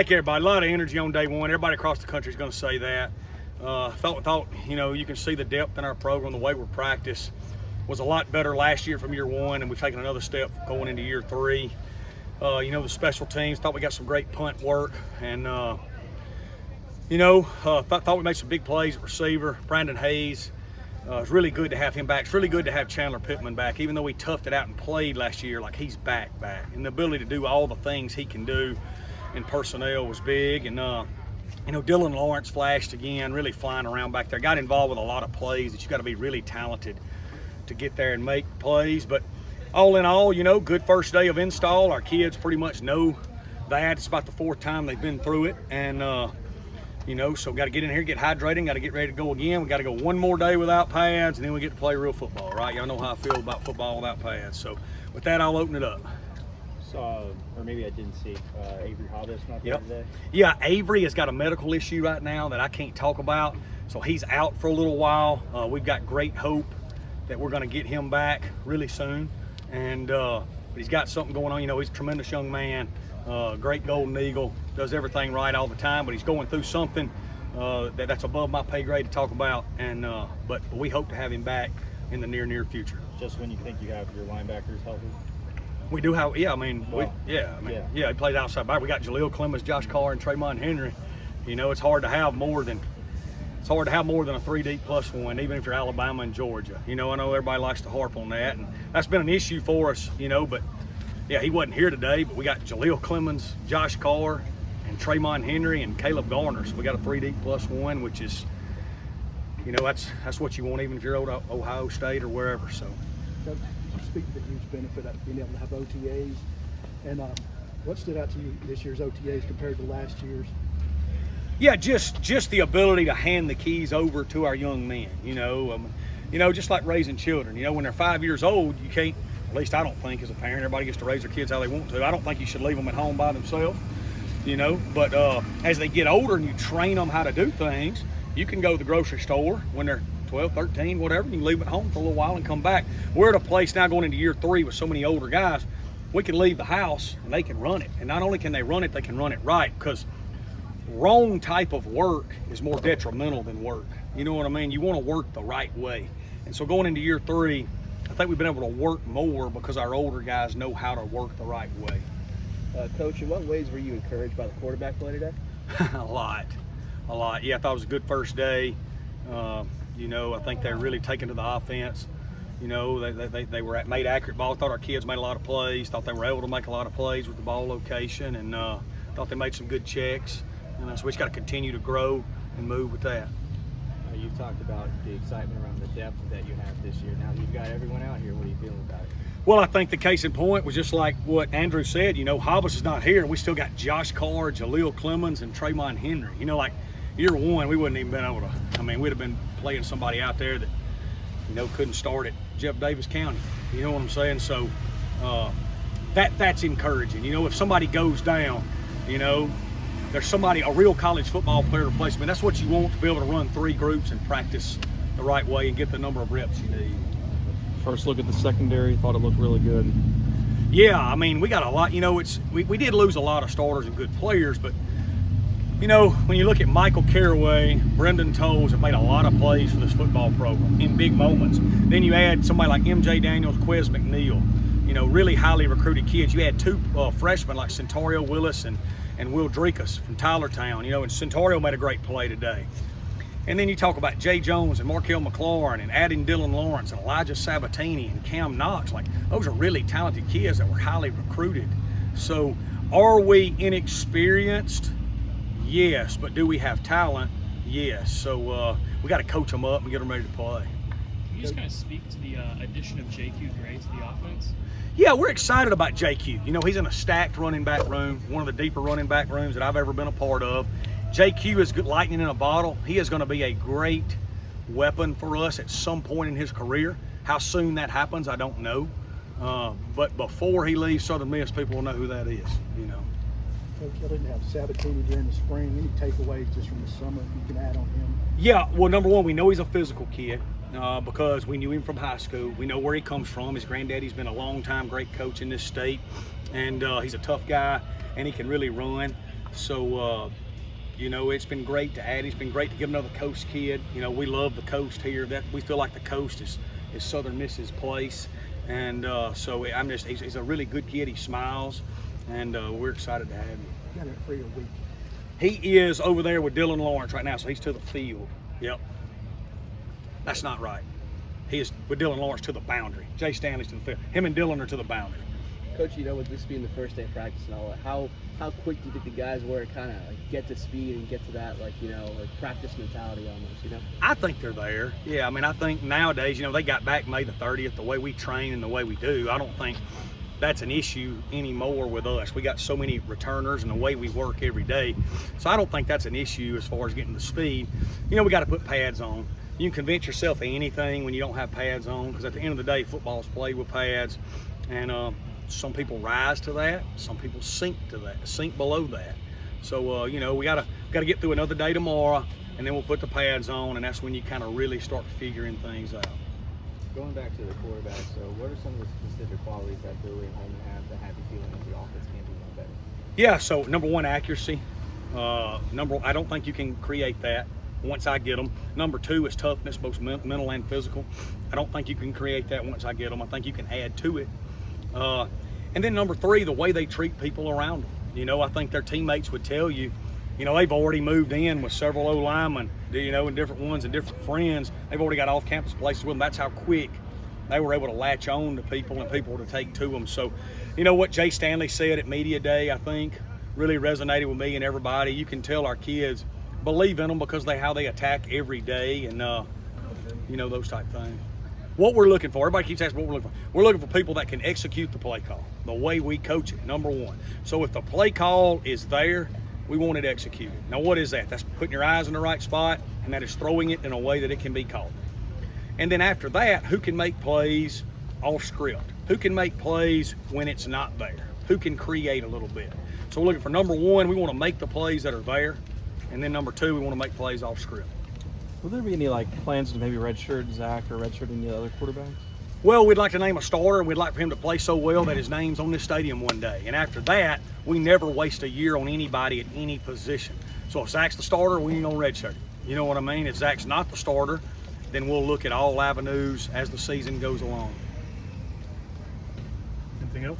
Thank everybody. A lot of energy on day one. Everybody across the country is going to say that. Thought you can see the depth in our program, the way we practice was a lot better last year from year one, and we've taken another step going into year three. The special teams, thought we got some great punt work, and thought we made some big plays at receiver. Brandon Hayes, it's really good to have him back. It's really good to have Chandler Pittman back, even though he toughed it out and played last year. Like, he's back, and the ability to do all the things he can do in personnel was big. And Dylan Lawrence flashed again, really flying around back there. Got involved with a lot of plays that you got to be really talented to get there and make plays. But all in all, good first day of install. Our kids pretty much know that. It's about the fourth time they've been through it, and so got to get in here, get hydrated, got to get ready to go again. We got to go one more day without pads, and then we get to play real football, right? Y'all know how I feel about football without pads. So with that, I'll open it up. Or maybe I didn't see Averie Habas not there today. Yeah, Averie has got a medical issue right now that I can't talk about, so he's out for a little while. We've got great hope that we're going to get him back really soon, and but he's got something going on. He's a tremendous young man, great Golden Eagle, does everything right all the time, but he's going through something that's above my pay grade to talk about, and but we hope to have him back in the near future. Just when you think you have your linebackers healthy? We do have, he played outside back. We got Jaleel Clemens, Josh Carr, and Tremont Henry. It's hard to have more than a 3 deep plus one, even if you're Alabama and Georgia. I know everybody likes to harp on that, and that's been an issue for us, but yeah, he wasn't here today, but we got Jaleel Clemens, Josh Carr, and Tremont Henry, and Caleb Garner. So we got a 3 deep plus one, which is, that's what you want, even if you're at Ohio State or wherever. So. Coach, you speak of the huge benefit of being able to have OTAs, and what stood out to you this year's OTAs compared to last year's? Yeah, just the ability to hand the keys over to our young men. Just like raising children. When they're 5 years old, you can't. At least I don't think, as a parent, everybody gets to raise their kids how they want to. I don't think you should leave them at home by themselves. But as they get older and you train them how to do things, you can go to the grocery store when they're 12, 13, whatever. You can leave them at home for a little while and come back. We're at a place now going into year three with so many older guys, we can leave the house and they can run it. And not only can they run it, they can run it right, because wrong type of work is more detrimental than work. You know what I mean? You want to work the right way. And so going into year three, I think we've been able to work more because our older guys know how to work the right way. Coach, in what ways were you encouraged by the quarterback play today? A lot. Yeah, I thought it was a good first day. I think they're really taking to the offense. They were made accurate balls. Thought our kids made a lot of plays. Thought they were able to make a lot of plays with the ball location, and thought they made some good checks. And so we just got to continue to grow and move with that. You've talked about the excitement around the depth that you have this year. Now that you've got everyone out here, what are you feeling about it? Well, I think the case in point was just like what Andrew said. Habas is not here. We still got Josh Carr, Jaleel Clemens, and Tremont Henry. Like year one, we wouldn't even been able to. We'd have been playing somebody out there that, couldn't start at Jeff Davis County. You know what I'm saying? So that's encouraging. If somebody goes down, there's somebody, a real college football player replacement. That's what you want, to be able to run 3 groups and practice the right way and get the number of reps you need. First look at the secondary, thought it looked really good. Yeah, we got a lot. We did lose a lot of starters and good players, but when you look at Michael Caraway, Brendan Toles have made a lot of plays for this football program in big moments. Then you add somebody like M.J. Daniels, Quez McNeil, really highly recruited kids. You add 2 freshmen like Centaurio Willis and Will Drekas from Tylertown, and Centaurio made a great play today. And then you talk about Jay Jones and Markel McLaurin and adding Dylan Lawrence and Elijah Sabbatini and Cam Knox. Like, those are really talented kids that were highly recruited. So are we inexperienced? Yes. But do we have talent? Yes. So we got to coach them up and get them ready to play. Can you just kind of speak to the addition of J.Q. Gray to the offense? Yeah, we're excited about J.Q. He's in a stacked running back room, one of the deeper running back rooms that I've ever been a part of. J.Q. is good lightning in a bottle. He is going to be a great weapon for us at some point in his career. How soon that happens, I don't know. But before he leaves Southern Miss, people will know who that is, Coach, I didn't have Sabbatini during the spring. Any takeaways just from the summer you can add on him? Yeah, well, number one, we know he's a physical kid because we knew him from high school. We know where he comes from. His granddaddy's been a long time great coach in this state, and he's a tough guy, and he can really run. So, you know, it's been great to add. It's been great to give another coast kid. You know, we love the coast here. That we feel like the coast is Southern Miss's place. And so he's a really good kid. He smiles, and we're excited to have him. You got it for your week. He is over there with Dylan Lawrence right now, so he's to the field. Yep. That's not right. He is with Dylan Lawrence to the boundary. Jay Stanley's to the field. Him and Dylan are to the boundary. Coach, you know, with this being the first day of practice and all that, how quick do you think the guys were to kind of like get to speed and get to that, like, you know, like practice mentality almost, you know? I think they're there. Yeah, I mean, I think nowadays, you know, they got back May the 30th, the way we train and the way we do. I don't think that's an issue anymore with us. We got so many returners and the way we work every day. So I don't think that's an issue as far as getting the speed. You know, we got to put pads on. You can convince yourself of anything when you don't have pads on, because at the end of the day, football's played with pads. And some people rise to that. Some people sink to that, sink below that. So, you know, we gotta get through another day tomorrow, and then we'll put the pads on, and that's when you kind of really start figuring things out. Going back to the quarterback, so what are some of the specific qualities that Billy and Holman have that have you feeling that the offense can be more better? Yeah, so number one, accuracy. I don't think you can create that once I get them. Number two is toughness, both mental and physical. I don't think you can create that once I get them. I think you can add to it. And then number three, the way they treat people around them. You know, I think their teammates would tell you, you know, they've already moved in with several O-linemen, you know, and different ones and different friends. They've already got off-campus places with them. That's how quick they were able to latch on to people and people to take to them. So, you know, what Jay Stanley said at Media Day, I think, really resonated with me and everybody. You can tell our kids believe in them because how they attack every day and, you know, those type of things. What we're looking for, everybody keeps asking what we're looking for. We're looking for people that can execute the play call, the way we coach it, number one. So if the play call is there, we want it executed. Now what is that? That's putting your eyes in the right spot, and that is throwing it in a way that it can be caught. And then after that, who can make plays off script? Who can make plays when it's not there? Who can create a little bit? So we're looking for number one, we want to make the plays that are there. And then number two, we want to make plays off script. Will there be any plans to maybe redshirt Zach or redshirt any other quarterbacks? Well, we'd like to name a starter, and we'd like for him to play so well that his name's on this stadium one day. And after that, we never waste a year on anybody at any position. So if Zach's the starter, we ain't gonna redshirt him. You know what I mean? If Zach's not the starter, then we'll look at all avenues as the season goes along. Anything else?